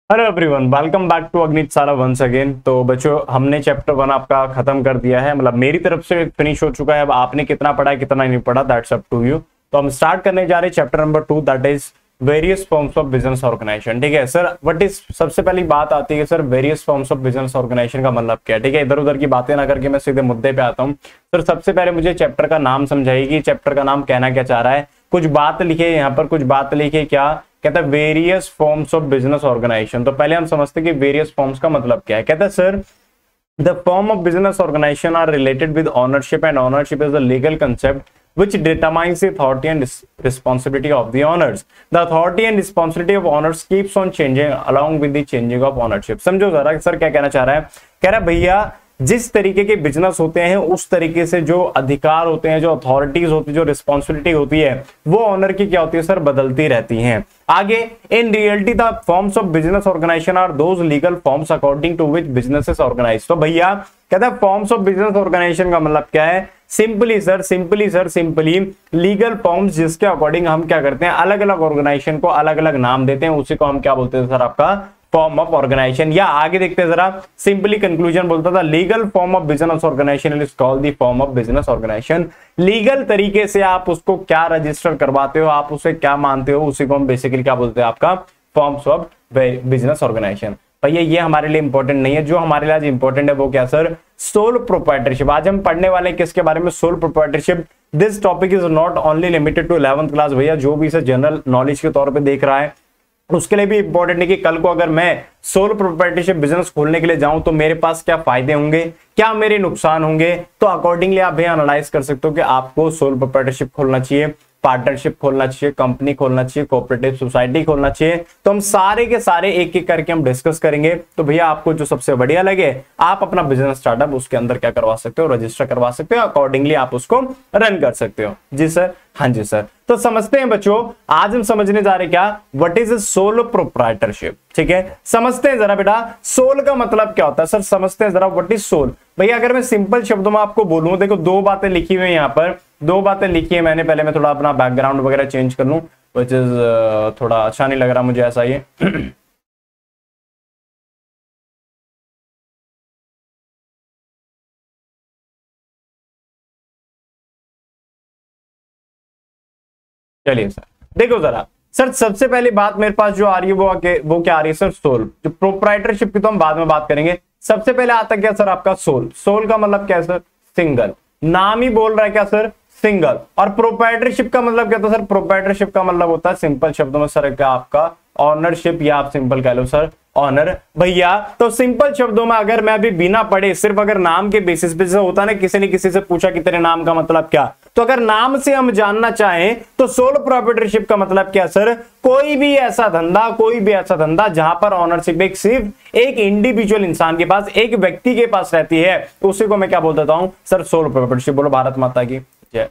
Hello everyone, welcome back to अग्नित सारा once again. तो बच्चों, हमने चैप्टर 1 आपका खत्म कर दिया है, मतलब मेरी तरफ से फिनिश हो चुका है। अब आपने कितना पढ़ा है कितना नहीं पढ़ा, दैट्स अप टू यू। तो हम स्टार्ट करने जा रहे हैं chapter number 2, that is various forms of business organisation. ठीक है सर, व्हाट इज, सबसे पहली बात आती है sir, various forms of business organisation का मतलब क्या है। ठीक है, इधर उधर की बातें ना करके मैं सीधे मुद्दे पे आता हूँ। सर सबसे पहले मुझे चैप्टर का नाम समझाइए कि चैप्टर का नाम कहना क्या चाह रहा है। कुछ बात लिखे यहाँ पर, कुछ बात लिखे, क्या कहता है various forms of business organisation. तो पहले हम समझते हैं कि वेरियस फॉर्म्स का मतलब क्या है। कहता है sir the form of business organisation are related with ownership and ownership is the legal concept which determines the authority and responsibility of the owners. The authority and responsibility of owners keeps on changing along with the changing of ownership. समझो जरा sir क्या कहना चाह रहा है। कह रहा है भैया जिस तरीके के बिजनेस होते हैं उस तरीके से जो अधिकार होते हैं, जो अथॉरिटीज होती है, जो रिस्पॉन्सिबिलिटी होती है, वो ऑनर की क्या होती है सर, बदलती रहती हैं। आगे in reality the forms of business organisation are those legal forms according to which business is organise. तो भैया कहता है फॉर्म्स ऑफ बिजनेस ऑर्गेनाइजेशन का मतलब क्या है। सिंपली लीगल फॉर्म्स जिसके अकॉर्डिंग हम क्या करते हैं, अलग अलग ऑर्गेनाइजेशन को अलग अलग नाम देते हैं, उसी को हम क्या बोलते हैं सर, आपका फॉर्म ऑफ ऑर्गेनाइजेशन। या आगे देखते हैं जरा, सिंपली कंक्लूजन बोलता था legal form of business organisation is called the form of business organisation. Legal तरीके से आप उसको क्या रजिस्टर करवाते हो, आप उसे क्या मानते हो, उसी को हम बेसिकली क्या बोलते हैं, आपका फॉर्म्स ऑफ बिजनेस ऑर्गेनाइजेशन। भैया ये हमारे लिए इंपॉर्टेंट नहीं है, जो हमारे लिए आज इंपॉर्टेंट है वो क्या सर, सोल प्रोप्राइटरशिप। आज हम पढ़ने वाले हैं किसके बारे में, sole proprietorship. This topic is not only limited to 11th class. भैया जो भी इसे जनरल नॉलेज के तौर पे देख रहा है उसके लिए भी इंपॉर्टेंट है कि कल को अगर मैं सोल प्रोप्राइटरशिप बिजनेस खोलने के लिए जाऊं तो मेरे पास क्या फायदे होंगे, क्या मेरे नुकसान होंगे। तो अकॉर्डिंगली आप भैया एनालाइज कर सकते हो कि आपको सोल प्रोप्राइटरशिप खोलना चाहिए, पार्टनरशिप खोलना चाहिए, कंपनी खोलना चाहिए, कोऑपरेटिव सोसाइटी खोलना चाहिए। तो हम सारे के सारे एक एक करके हम डिस्कस करेंगे। तो भैया आपको जो सबसे बढ़िया लगे आप अपना बिजनेस स्टार्टअप उसके अंदर क्या करवा सकते हो, रजिस्टर करवा सकते हो, अकॉर्डिंगली आप उसको रन कर सकते हो। जी सर, हाँ जी सर। तो समझते हैं बच्चों, आज हम समझने जा रहे हैं क्या, व्हाट इज सोल प्रोप्राइटरशिप। ठीक है, समझते हैं जरा बेटा सोल का मतलब क्या होता है। सर समझते हैं जरा व्हाट इज सोल। भैया अगर मैं सिंपल शब्दों में आपको बोलूं, देखो दो बातें लिखी हुई है यहाँ पर, दो बातें लिखी है मैंने। पहले मैं थोड़ा अपना बैकग्राउंड वगैरह चेंज कर लूं, व्हिच इज थोड़ा अच्छा नहीं लग रहा मुझे ऐसा ये। चलिए सर, देखो जरा सर, सबसे पहली बात मेरे पास जो आ रही है वो क्या आ रही है सर, सोल। जो प्रोप्राइटरशिप की तो हम बाद में बात करेंगे, सबसे पहले आता क्या सर आपका सोल। सोल का मतलब क्या है सर, सिंगल। नाम ही बोल रहा है क्या सर, सिंगल। और प्रोप्राइटरशिप का मतलब क्या होता है सर, प्रोप्राइटरशिप का मतलब होता है सिंपल शब्दों में सर क्या आपका ऑनरशिप, या आप सिंपल कह लो सर ऑनर। भैया तो सिंपल शब्दों में अगर मैं अभी बिना पढ़े सिर्फ अगर नाम के बेसिस पे से होता ना, किसी ने किसी से पूछा कि तेरे नाम का मतलब क्या, तो अगर नाम से हम जानना चाहें तो सोल प्रोप्राइटरशिप का मतलब क्या सर, कोई भी ऐसा धंधा जहां पर ऑनरशिप एक सिर्फ एक इंडिविजुअल इंसान के पास, एक व्यक्ति के पास रहती है, उसी को मैं क्या बोल देता हूं सर, सोल प्रोप्राइटरशिप। बोलो भारत माता की जय।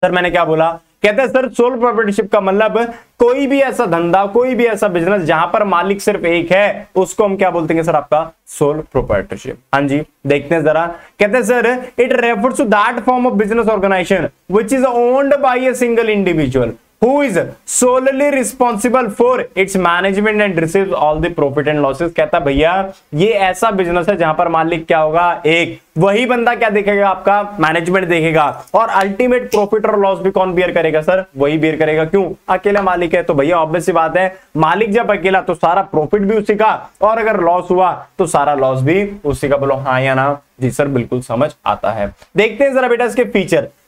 सर मैंने क्या बोला, कहते हैं सर सोल प्रोप्राइटरशिप का मतलब कोई भी ऐसा धंधा, कोई भी ऐसा बिजनेस जहां पर मालिक सिर्फ एक है, उसको हम क्या बोलते हैं सर, आपका सोल प्रोप्राइटरशिप। हाँ जी, देखते हैं जरा। कहते हैं sir it refers to that form of business organisation which is owned by a single individual who is solely responsible for its management and receives all the profit and losses। कहता भैया ये ऐसा बिजनेस है जहां पर मालिक क्या होगा, एक, वही बंदा क्या देखेगा, आपका मैनेजमेंट देखेगा, और अल्टीमेट प्रॉफिट और लॉस भी कौन बियर करेगा सर, वही बियर करेगा। क्यों, अकेला मालिक है। तो भैया ऑब्वियस सी बात है, मालिक जब अकेला तो सारा प्रॉफिट भी उसी का, और अगर लॉस हुआ तो सारा लॉस भी उसी का। बोलो हाँ या ना। जी सर बिल्कुल समझ आता है। देखते हैं जरा बेटा इसके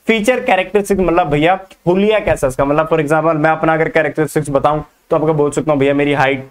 फीचर कैरेक्टरिस्टिक, मतलब भैया हुलिया कैसा इसका मतलब। फॉर एग्जांपल मैं अपना अगर कैरेक्टरिस्टिक्स बताऊं तो आपको बोल सकता हूं भैया मेरी हाइट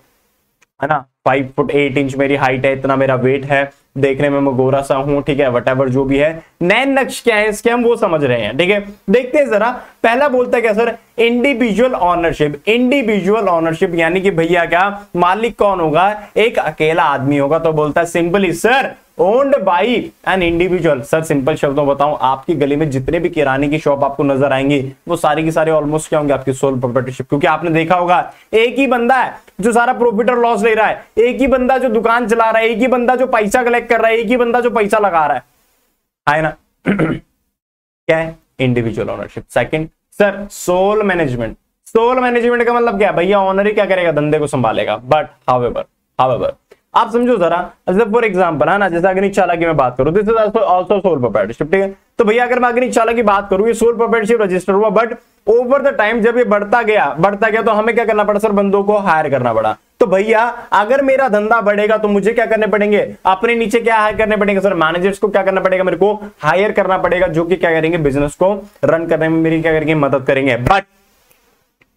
है ना 5 फुट 8 इंच मेरी हाइट है, इतना मेरा वेट है, देखने में मैं गोरा सा हूं, ठीक है, वटेवर जो भी है। नैन नक्श क्या है इसके, हम वो समझ रहे हैं। ठीक है, देखते हैं जरा। पहला बोलता है क्या sir, individual ownership. Individual ownership यानी कि भैया क्या मालिक कौन होगा, एक अकेला आदमी होगा। तो बोलता है simply sir owned by an individual. Sir simple शब्दों बताऊं, आपकी गली में जितने भी किराने की शॉप आपको नजर आएंगी वो सारी की सारी ऑलमोस्ट क्या होंगे, आपकी सोल प्रोप्राइटरशिप। क्योंकि आपने देखा होगा एक ही बंदा है जो सारा प्रॉफिट और लॉस ले रहा है, एक ही बंदा जो दुकान चला रहा है, एक ही बंदा जो पैसा कलेक्ट कर रहा है, एक ही बंदा जो पैसा लगा रहा है ना। क्या है, individual ownership. Second sir sole management. Sole management का मतलब क्या है भैया, ऑनर ही क्या करेगा, धंधे को संभालेगा। बट हाउएवर हाउएवर आप समझो जरा, फॉर एग्जांपल है ना, जैसे अग्निक चालक की मैं बात करूं, this is also sole proprietorship, ठीक है। तो भैया अगर मैं अग्निक चालक की बात करूं, ये सोल प्रोप्राइटरशिप रजिस्टर हुआ, बट ओवर द टाइम जब ये बढ़ता गया तो हमें क्या करना पड़ा सर, बंदों को हायर करना पड़ा। तो भैया अगर मेरा धंधा बढ़ेगा तो मुझे क्या करने पड़ेंगे, अपने नीचे क्या हायर करने पड़ेंगे सर, मैनेजर्स को क्या करना पड़ेगा, मेरे को हायर करना पड़ेगा, जो कि क्या करेंगे, बिजनेस को रन करने में मेरी क्या करेंगे, मदद करेंगे। बट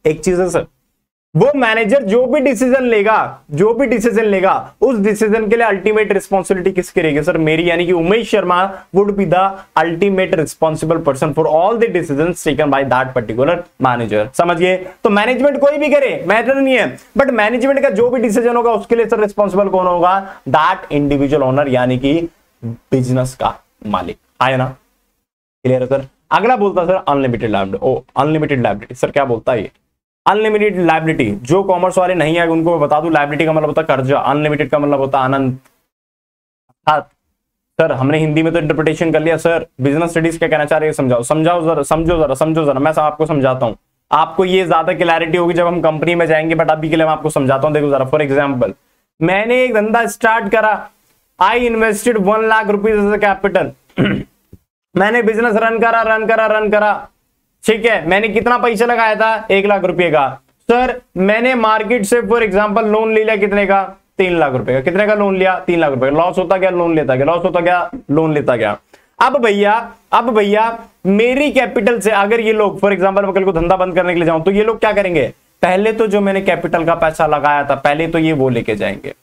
एक चीज है सर, वो मैनेजर जो भी डिसीजन लेगा उस डिसीजन के लिए अल्टीमेट रिस्पॉन्सिबिलिटी किसकी रहेगी सर, मेरी, यानी कि Umesh Sharma would be the ultimate responsible person for all the decisions taken by that particular manager. समझ गए? तो मैनेजमेंट कोई भी करे मैटर नहीं है, बट मैनेजमेंट का जो भी डिसीजन होगा उसके लिए सर रिस्पॉन्सिबल कौन होगा, दैट इंडिविजुअल ओनर, यानी कि बिजनेस का मालिक। आया ना? क्लियर है सर? अगला बोलता sir unlimited liability. Unlimited liability sir क्या बोलता है ये? अनलिमिटेड लायबिलिटी, जो कॉमर्स वाले नहीं है उनको मैं बता दूं, लायबिलिटी का मतलब होता है कर्जा, अनलिमिटेड का मतलब होता है अनंत। सर हमने हिंदी में तो इंटरप्रिटेशन कर लिया सर, बिजनेस स्टडीज क्या कहना चाह रही है, समझो जरा, मैं आपको समझाता हूं, आपको ये ज्यादा क्लैरिटी होगी जब हम कंपनी में जाएंगे, बट अभी के लिए मैं आपको समझाता हूं। देखो जरा, फॉर एग्जाम्पल मैंने एक धंधा स्टार्ट करा, I invested 1 lakh rupees as a capital, मैंने बिजनेस रन करा, ठीक है। मैंने कितना पैसा लगाया था, 1 लाख रुपए का। सर मैंने मार्केट से फॉर एग्जांपल लोन ले लिया, कितने का, 3 लाख रुपए का। कितने का लोन लिया, 3 लाख रुपए। लॉस होता गया, लोन लेता गया। अब भैया मेरी कैपिटल से अगर ये लोग फॉर एग्जांपल मैं कल को धंधा बंद करने के लिए जाऊं, तो ये लोग क्या करेंगे, पहले तो जो मैंने कैपिटल का पैसा लगाया था, पहले तो ये वो लेके जाएंगे,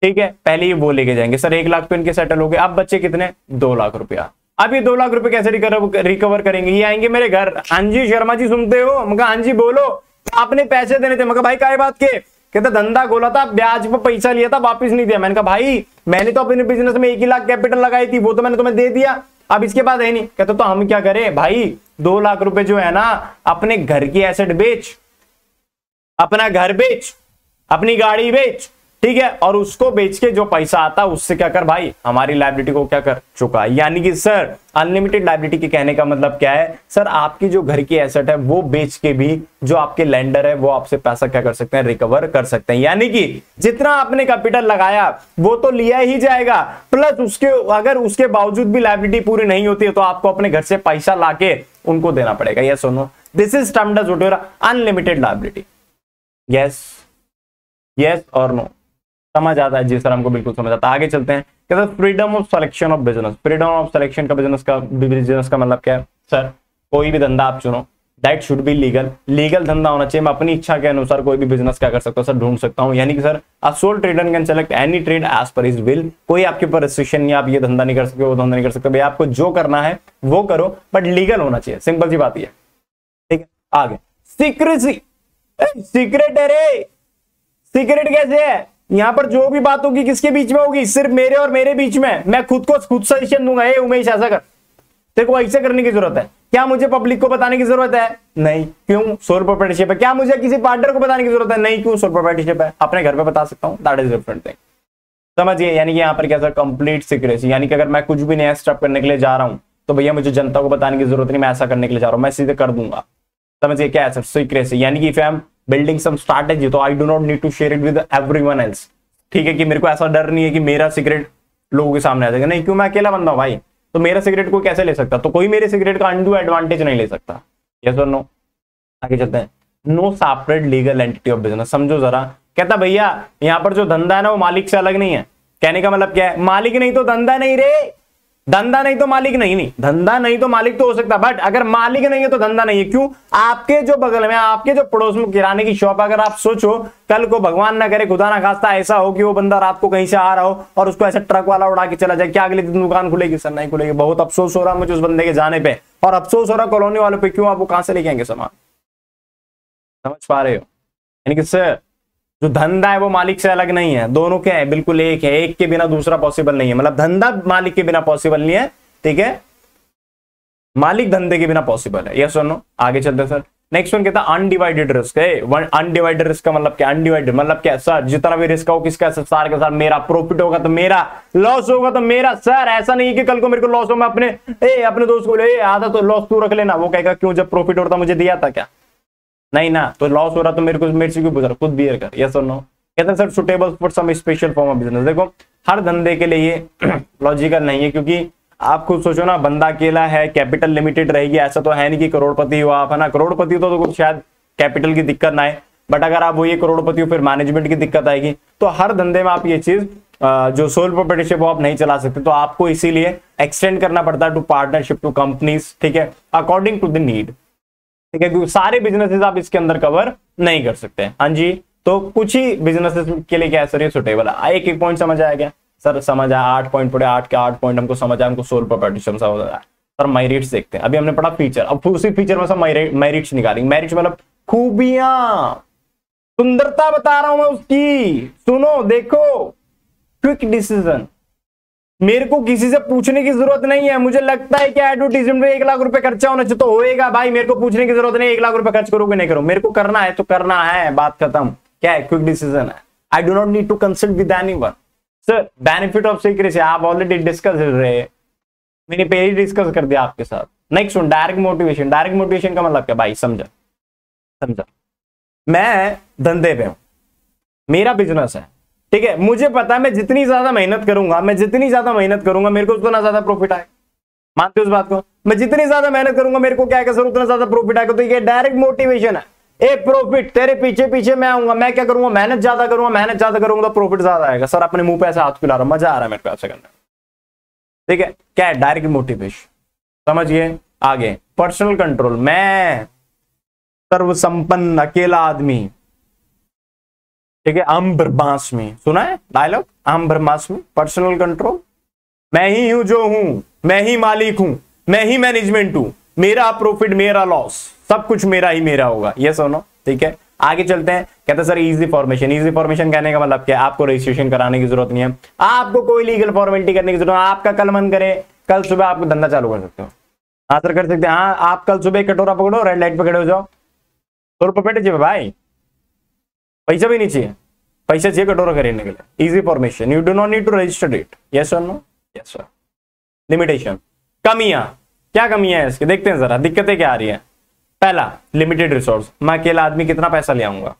ठीक है, पहले ये वो लेके जाएंगे। सर 1 लाख तो इनके सेटल हो गए, अब बच्चे कितने, 2 लाख रुपया। अब ये 2 लाख रुपए कैसे रिकवर करेंगे, ये आएंगे मेरे घर, हाँ जी शर्मा जी सुनते हो, मैं हाँ जी बोलो, आपने पैसे देने थे। मैं भाई काय बात के, कहते धंधा खोला था, ब्याज पर पैसा लिया था, वापिस नहीं दिया। मैंने कहा भाई मैंने तो अपने बिजनेस में 1 ही लाख कैपिटल लगाई थी, वो तो मैंने तुम्हें दे दिया, अब इसके बाद है नहीं। कहते तो हम क्या करें भाई, 2 लाख रुपए जो है ना, अपने घर की एसेट बेच, अपना घर बेच, अपनी गाड़ी बेच, ठीक है, और उसको बेच के जो पैसा आता उससे क्या कर भाई, हमारी लायबिलिटी को क्या कर, चुका। यानी कि सर अनलिमिटेड लायबिलिटी के कहने का मतलब क्या है सर, आपकी जो घर की एसेट है वो बेच के भी जो आपके लेंडर है वो आपसे पैसा क्या कर सकते हैं, रिकवर कर सकते हैं। यानी कि जितना आपने कैपिटल लगाया वो तो लिया ही जाएगा, प्लस उसके अगर उसके बावजूद भी लायबिलिटी पूरी नहीं होती है तो आपको अपने घर से पैसा लाके उनको देना पड़ेगा। यस और no? This is termed as unlimited liability. Yes और नो? समझ आता है? जी सर हमको बिल्कुल समझ आता है। आगे चलते हैं। कहते हैं freedom of selection of business. Freedom of selection का बिजनेस का मतलब क्या है सर, कोई भी धंधा आप चुनो, दैट शुड बी लीगल धंधा होना चाहिए। मैं अपनी इच्छा के अनुसार कोई भी बिजनेस क्या कर सकता हूँ सर, ढूंढ सकता हूँ। यानी कि sir a sole trader can select any trade as per his will. कोई आपके ऊपर रिस्ट्रिक्शन नहीं, आप ये धंधा नहीं कर सकते, वो धंधा नहीं कर सकते, भाई आपको जो करना है वो करो, बट लीगल होना चाहिए। सिंपल सी बात है, ठीक है। आगे सीक्रेसी, सीक्रेट है रे, सीक्रेट कैसे है, यहां पर जो भी बात होगी किसके बीच में होगी, सिर्फ मेरे और मेरे बीच में। मैं खुद सजेशन दूंगा, ए उमेश ऐसा कर, तेरे को ऐसे करने की जरूरत है, क्या मुझे पब्लिक को बताने की जरूरत है, नहीं, क्यों, सोल प्रोप्राइटरशिप है। क्या मुझे किसी पार्टनर को बताने की जरूरत है, नहीं, क्यों, सोल प्रोप्राइटरशिप है, अपने घर पे बता सकता हूं, दैट इज डिफरेंट थिंग। समझिए, यानी कि यहाँ पर क्या सर, कंप्लीट सीक्रेसी। यानी कि अगर मैं कुछ भी नया स्टेप करने के लिए जा रहा हूं तो भैया मुझे जनता को बताने की जरूरत नहीं, मैं ऐसा करने के लिए जा रहा हूं, मैं सीधे कर दूंगा। समझिए क्या है सर, सीक्रेसी। यानी कि if I am building some strategy तो I do not need to share it with everyone else, ठीक है, कि मेरे को ऐसा डर नहीं है कि मेरा सीक्रेट लोगों के सामने आ जाएगा, नहीं, क्यों, मैं अकेला बंदा हूं भाई, तो मेरा सीक्रेट कोई कैसे ले सकता, तो कोई मेरे सीक्रेट का अनडू एडवांटेज नहीं ले सकता। यस और नो? आगे चलते हैं। No separate legal entity of business. समझो जरा, कहता भैया यहाँ पर जो धंधा है ना वो मालिक से अलग नहीं है। कहने का मतलब क्या है, मालिक नहीं तो धंधा नहीं रे, धंधा नहीं तो मालिक नहीं, धंधा नहीं तो मालिक तो हो सकता, बट अगर मालिक नहीं है तो धंधा नहीं है। क्यों? आपके जो बगल में, आपके जो पड़ोस में किराने की शॉप, अगर आप सोचो कल को भगवान ना करे, खुदा ना खास्ता ऐसा हो कि वो बंदा रात को कहीं से आ रहा हो और उसको ऐसा ट्रक वाला उड़ा के चला जाए, क्या अगले दिन दुकान खुलेगी सर? नहीं खुलेगी। बहुत अफसोस हो रहा मुझे उस बंदे के जाने पे, और अफसोस हो रहा कॉलोनी वालों पे। क्यों? आप वो कहां से लेके आएंगे सामान? समझ पा रहे हो? यानी कि सर जो धंधा है वो मालिक से अलग नहीं है, दोनों क्या है, बिल्कुल एक है, एक के बिना दूसरा पॉसिबल नहीं है। मतलब धंधा मालिक के बिना पॉसिबल नहीं है, ठीक है, मालिक धंधे के बिना पॉसिबल है। यस और नो? आगे चलते हैं सर। नेक्स्ट वन कहता है अनडिवाइडेड रिस्क है। अनडिवाइडेड रिस्क का मतलब क्या, अनडिवाइडेड मतलब क्या सर, जितना भी रिस्क हो किसका, सारे के साथ मेरा, प्रॉफिट होगा तो मेरा, लॉस होगा तो मेरा। सर ऐसा नहीं है कि कल को मेरे को लॉस हो, मैं अपने दोस्त को बोले आधा तो लॉस तू रख लेना, वो कहेगा क्यों, जब प्रॉफिट होता मुझे दिया था क्या? नहीं ना, तो लॉस हो रहा तो मेरे से क्यों पूछ रहा, खुद बियर कर। यस और नो? कहते हैं sir suitable for some special form of business. देखो हर धंधे के लिए ये लॉजिकल नहीं है, क्योंकि आप खुद सोचो ना, बंदा अकेला है, कैपिटल लिमिटेड रहेगी, ऐसा तो है नहीं कि करोड़पति हो आप, है ना। करोड़पति तो कुछ शायद कैपिटल की दिक्कत ना आए, बट अगर आप वो ये करोड़पति हो फिर मैनेजमेंट की दिक्कत आएगी। तो हर धंधे में आप ये चीज जो सोल प्रोप्राइटरशिप वो आप नहीं चला सकते, तो आपको इसीलिए एक्सटेंड करना पड़ता है टू पार्टनरशिप टू कंपनीज, ठीक है, अकॉर्डिंग टू द नीड, ठीक है, क्योंकि सारे बिजनेसेस आप इसके अंदर कवर नहीं कर सकते। हाँ जी, तो कुछ ही बिजनेसेस के लिए क्या सर ये सुटेबल है। एक एक पॉइंट समझ आया क्या सर? समझ आया, 8 पॉइंट पड़े, 8 के 8 पॉइंट हमको समझ आया, हमको सोल प्रोप्राइटरशिप समझ आया। सर मेरिट्स देखते हैं, अभी हमने पढ़ा फीचर, अब उसी फीचर में सब मेरिट्स निकालेंगे। मेरिट्स मतलब खूबियां, सुंदरता बता रहा हूं मैं उसकी, सुनो देखो। क्विक डिसीजन, मेरे को किसी से पूछने की जरूरत नहीं है, मुझे लगता है कि एडवर्टीजमेंट में 1 लाख रुपए खर्चा होना चाहिए तो होएगा भाई, मेरे को पूछने की जरूरत नहीं 1 लाख रुपए खर्च करोगे नहीं करो, मेरे को करना है तो करना है, बात खत्म। क्या है? क्विक डिसीजन है। I do not need to consult with anyone. Sir benefit of secrecy आप ऑलरेडी डिस्कस रहे, मैंने पहले ही डिस्कस कर दिया आपके साथ। Next one direct motivation. Direct motivation का मतलब क्या भाई? समझा, मैं धंधे पे हूं, मेरा बिजनेस है, ठीक है, मुझे पता है मैं जितनी ज्यादा मेहनत करूंगा मेरे को उतना ज्यादा प्रॉफिट आएगा। मानते हो उस बात को? मैं जितनी ज्यादा मेहनत करूंगा मेरे को क्या है सर उतना ज्यादा प्रॉफिट आएगा। तो ये डायरेक्ट मोटिवेशन है। ए प्रॉफिट तेरे पीछे पीछे मैं आऊंगा, मैं क्या करूंगा? मेहनत ज्यादा करूंगा तो प्रॉफिट ज्यादा आएगा। सर अपने मुंह पे ऐसे हाथ पिला रहा हूं, मजा आ रहा है मेरे को ऐसे करने में, ठीक है। क्या है? डायरेक्ट मोटिवेशन, समझिए। आगे पर्सनल कंट्रोल, मैं सर्वसंपन्न अकेला आदमी, ठीक है, अहम ब्रह्मास्मि, सुना है डायलॉग, अहम ब्रह्मास्मि। पर्सनल कंट्रोल, मैं ही हूं जो हूं, मैं ही मालिक हूं, मैं ही मैनेजमेंट हूं, मेरा प्रॉफिट मेरा लॉस, सब कुछ मेरा ही मेरा होगा, ये सुनो, ठीक है। आगे चलते हैं। कहते हैं sir easy formation. Easy formation कहने का मतलब क्या है? आपको रजिस्ट्रेशन कराने की जरूरत नहीं है, आपको कोई लीगल फॉर्मेलिटी करने की जरूरत है। आपका कल मन करे कल सुबह आप धंधा चालू कर सकते हो, हाँ सर कर सकते हैं। हाँ आप कल सुबह कटोरा पकड़ो, रेड लाइट पे खड़े हो जाओ, ₹100 चाहिए भाई, पैसा भी नहीं चाहिए, पैसा चाहिए कटोरा खरीदने के लिए। Easy formation, you do not need to register it. Yes और नो? Yes sir. लिमिटेशन, कमियां, क्या कमियां है इसके? देखते हैं जरा, दिक्कतें क्या आ रही है। पहला, लिमिटेड रिसोर्स, मैं अकेला आदमी कितना पैसा ले आऊंगा?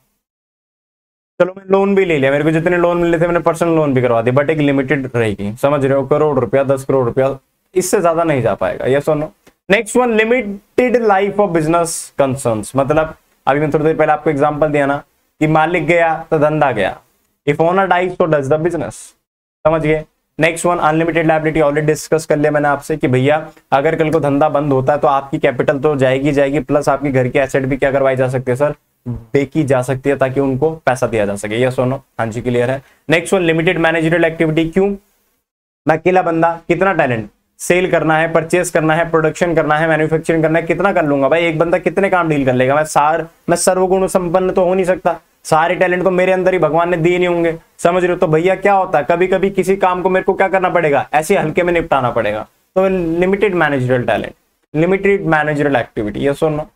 चलो मैं लोन भी ले लिया, मेरे को जितने लोन मिले थे मैंने पर्सनल लोन भी करवा दिया, बट एक लिमिटेड रहेगी, समझ रहे हो? करोड़ रुपया, 10 करोड़ रुपया, इससे ज्यादा नहीं जा पाएगा। यस और no? Next one, limited life of business concerns, मतलब अभी मैं थोड़ी देर पहले आपको एग्जांपल दिया ना कि मालिक गया तो धंधा गया, इफ ओनर डाइज तो डज द बिजनेस, समझ गए। Next one, unlimited liability, already discuss कर लिया मैंने आपसे कि भैया अगर कल को धंधा बंद होता है तो आपकी कैपिटल तो जाएगी, प्लस आपकी घर की एसेट भी क्या करवाई जा सकती है सर? बेची जा सकती है, ताकि उनको पैसा दिया जा सके। यस और नो? हाँ जी, क्लियर है। Next one, limited managerial activity, क्यों? मैं अकेला बंदा, कितना टैलेंट, सेल करना है, परचेस करना है, प्रोडक्शन करना है, मैन्युफैक्चरिंग करना है, कितना कर लूंगा भाई? एक बंदा कितने काम डील कर लेगा? मैं सर्वगुण संपन्न तो हो नहीं सकता, सारे टैलेंट तो मेरे अंदर ही भगवान ने दिए नहीं होंगे, समझ रहे हो? तो भैया क्या होता है, कभी कभी किसी काम को मेरे को क्या करना पड़ेगा, ऐसे हल्के में निपटाना पड़ेगा। तो limited managerial talent, limited managerial activity, ये सुनो,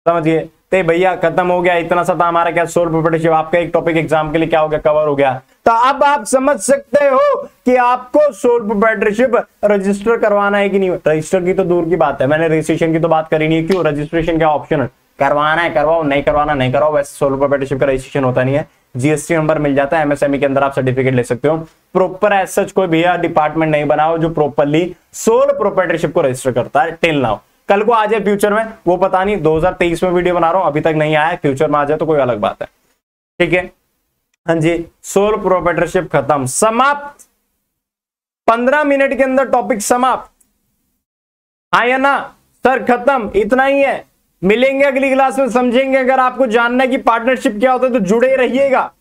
समझिए। तो भैया खत्म हो गया, इतना सा था हमारा क्या सोल प्रोप्राइटरशिप। आपका एक टॉपिक एग्जाम के लिए क्या हो गया, कवर हो गया। तो अब आप समझ सकते हो कि आपको सोल प्रोप्राइटरशिप रजिस्टर करवाना है कि नहीं। रजिस्टर की तो दूर की बात है, मैंने रजिस्ट्रेशन की तो बात करी नहीं है। क्यों? रजिस्ट्रेशन क्या ऑप्शनल, करवाना है करवाओ, नहीं करवाना नहीं कराओ। वैसे सोल प्रोप्राइटरशिप का रजिस्ट्रेशन होता नहीं है, जीएसटी नंबर मिल जाता है, एमएसएमई के अंदर आप सर्टिफिकेट ले सकते हो। प्रॉपर एज सच कोई भैया डिपार्टमेंट नहीं बनाओ जो प्रॉपरली सोल प्रोप्राइटरशिप को रजिस्टर करता है टिल नाउ। कल को आ जाए फ्यूचर में वो पता नहीं, 2023 में वीडियो बना रहा हूं, अभी तक नहीं आया, फ्यूचर में आ जाए तो कोई अलग बात है, ठीक है। हाँ जी, सोल प्रोप्राइटरशिप खत्म, समाप्त। 15 मिनट के अंदर टॉपिक समाप्त, हाँ या ना सर? खत्म, इतना ही है। मिलेंगे अगली क्लास में, समझेंगे। अगर आपको जानना है कि पार्टनरशिप क्या होता है तो जुड़े रहिएगा।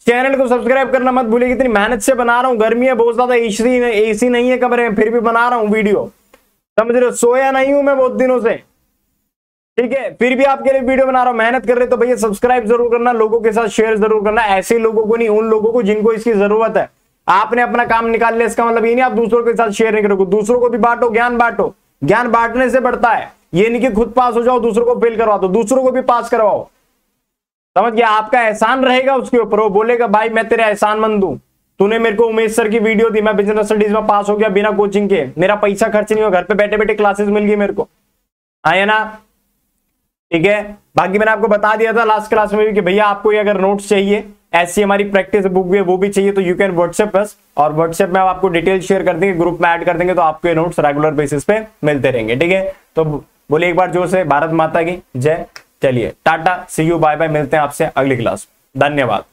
चैनल को सब्सक्राइब करना मत भूलिएगा। इतनी मेहनत से बना रहा हूं, गर्मी है बहुत ज्यादा, एसी नहीं है कमरे में, फिर भी बना रहा हूं वीडियो, समझ रहे हो? सोया नहीं हूं मैं बहुत दिनों से, ठीक है, फिर भी आपके लिए वीडियो बना रहा हूं, मेहनत कर रहे। तो भैया सब्सक्राइब जरूर करना, लोगों के साथ शेयर जरूर करना, ऐसे लोगों को नहीं, उन लोगों को जिनको इसकी जरूरत है। आपने अपना काम निकाल लिया, इसका मतलब ये नहीं आप दूसरों के साथ शेयर नहीं करोगे। दूसरों को भी बांटो, ज्ञान बांटो, ज्ञान बांटने से बढ़ता है। ये नहीं कि खुद पास हो जाओ, दूसरों को फेल करवा दो, दूसरों को भी पास करवाओ, समझ गया? आपका एहसान रहेगा उसके ऊपर, वो बोलेगा भाई मैं तेरा एहसानमंद हूं, तूने मेरे को उमेश सर की वीडियो दी, मैं बिजनेस स्टडीज में पास हो गया बिना कोचिंग के, मेरा पैसा खर्च नहीं हुआ, घर पे बैठे बैठे क्लासेस मिल गई मेरे को, आया ना? ठीक है। बाकी मैंने आपको बता दिया था लास्ट क्लास में भी कि भैया आपको अगर नोट्स चाहिए ऐसी हमारी प्रैक्टिस बुक भी है, वो भी चाहिए तो यू कैन व्हाट्सएप अस, और व्हाट्सएप में हम आपको डिटेल शेयर कर देंगे, ग्रुप में ऐड कर देंगे, तो आपको ये नोट्स रेगुलर बेसिस पे मिलते रहेंगे। ठीक है, तो बोलिए एक बार जोर से भारत माता की जय। चलिए टाटा, सी यू, बाय बाय, मिलते हैं आपसे अगली क्लास। धन्यवाद।